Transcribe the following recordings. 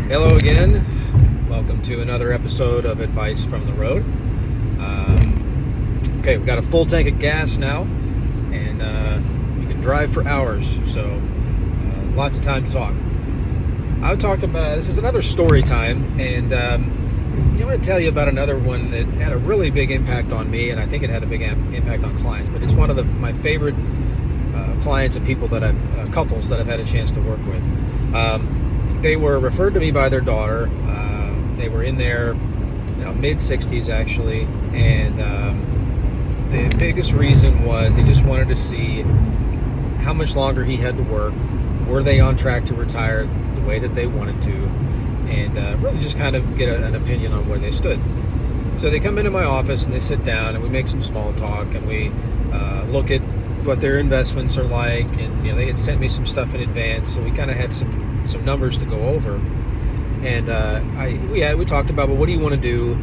Hello again. Welcome to another episode of Advice from the Road. Okay, we've got a full tank of gas now, and you can drive for hours, so lots of time to talk. This is another story time, and I want to tell you about another one that had a really big impact on me, and I think it had a big impact on clients, but it's one of my favorite clients and people couples that I've had a chance to work with. They were referred to me by their daughter. They were in their mid-60s actually, and the biggest reason was they just wanted to see how much longer he had to work. Were they on track to retire the way that they wanted to, and really just kind of get an opinion on where they stood. So they come into my office and they sit down and we make some small talk, and we look at what their investments are like, and they had sent me some stuff in advance, so we kind of had some numbers to go over. And we talked about, well, what do you want to do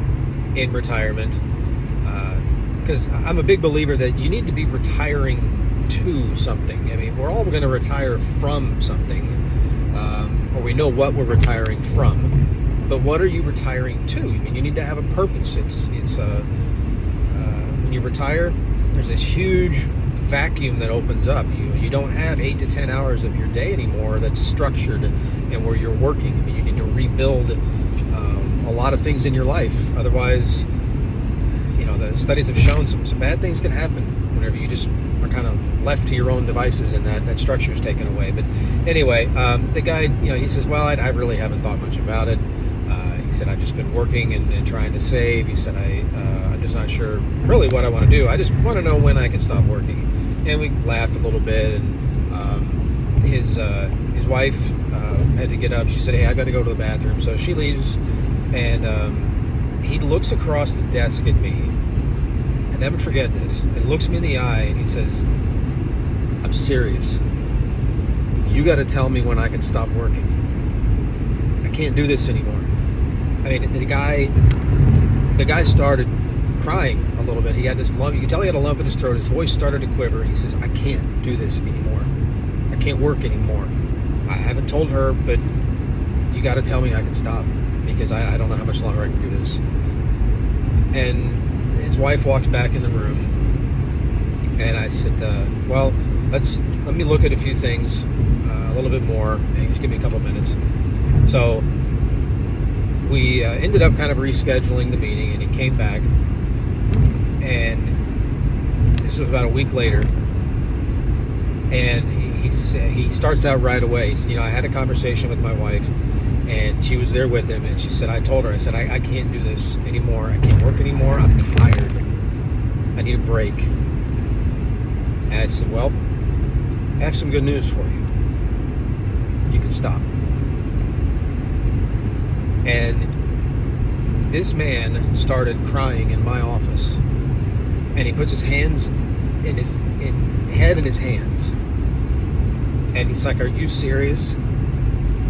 in retirement? Because I'm a big believer that you need to be retiring to something. I mean, we're all going to retire from something, or we know what we're retiring from. But what are you retiring to? I mean, you need to have a purpose. It's when you retire, there's this huge vacuum that opens up. You don't have 8 to 10 hours of your day anymore that's structured and where you're working. I mean, you need to rebuild a lot of things in your life. Otherwise, the studies have shown some bad things can happen whenever you just are kind of left to your own devices and that structure is taken away. But anyway, the guy, he says, well, I really haven't thought much about it. He said, I've just been working and trying to save. He said, I'm just not sure really what I want to do. I just want to know when I can stop working. And we laughed a little bit, and his wife had to get up. She said, hey, I got to go to the bathroom. So she leaves, and he looks across the desk at me. I never forget this. He looks me in the eye, and he says, I'm serious. You got to tell me when I can stop working. I can't do this anymore. I mean, the guy started crying a little bit. He had this lump. You could tell he had a lump in his throat. His voice started to quiver. He says, I can't do this anymore. I can't work anymore. I haven't told her, but you got to tell me I can stop, because I don't know how much longer I can do this. And his wife walks back in the room, and I said, well, let me look at a few things a little bit more, and just give me a couple minutes. So we ended up kind of rescheduling the meeting, and he came back, and this was about a week later, and he starts out right away. He said, I had a conversation with my wife, and she was there with him, and she said, I told her, I said, I can't do this anymore. I can't work anymore. I'm tired. I need a break. And I said, well, I have some good news for you. You can stop. And this man started crying in my office, and he puts his hands in his head in his hands, and he's like, are you serious?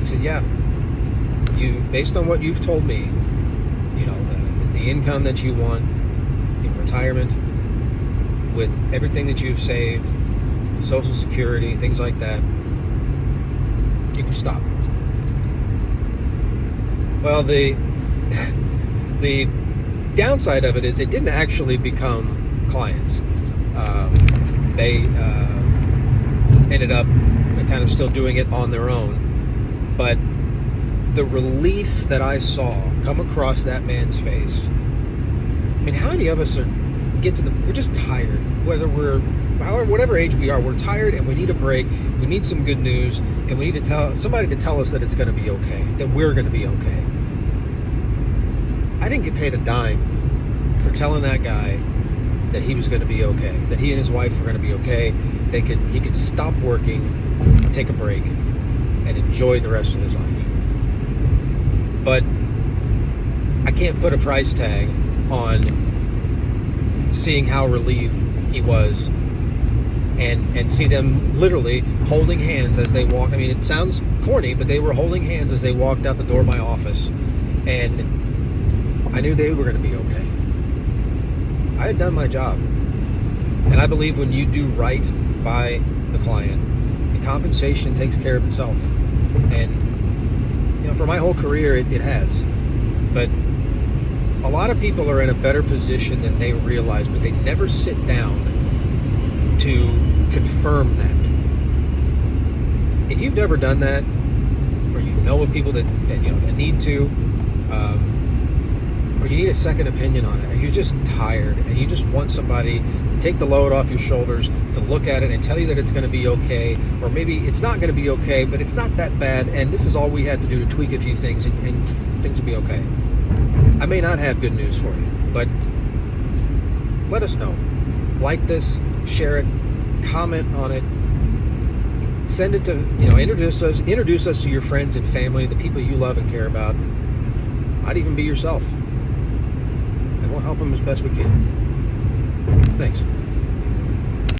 He said, yeah. Based on what you've told me, the income that you want in retirement, with everything that you've saved, Social Security, things like that, you can stop. Well, the downside of it is they didn't actually become clients. They ended up kind of still doing it on their own. But the relief that I saw come across that man's face. I mean, how many of us we're just tired, whatever age we are, we're tired and we need a break. We need some good news, and we need to tell somebody to tell us that it's going to be okay, that we're going to be okay. I didn't get paid a dime for telling that guy that he was going to be okay, that he and his wife were going to be okay. He could stop working, take a break, and enjoy the rest of his life. But I can't put a price tag on seeing how relieved he was, and see them literally holding hands as they walk. I mean, it sounds corny, but they were holding hands as they walked out the door of my office, and I knew they were going to be okay. I had done my job, and I believe when you do right by the client, the compensation takes care of itself. And for for my whole career, it has. But a lot of people are in a better position than they realize, but they never sit down to confirm that. If you've never done that, or you know of people that need to, or you need a second opinion on it, or you're just tired and you just want somebody to take the load off your shoulders, to look at it and tell you that it's going to be okay, or maybe it's not going to be okay, but it's not that bad, and this is all we had to do to tweak a few things, and things will be okay. I may not have good news for you, but let us know. Like this, share it, comment on it, send it to, introduce us to your friends and family, the people you love and care about. Might even be yourself. And we'll help them as best we can. Thanks.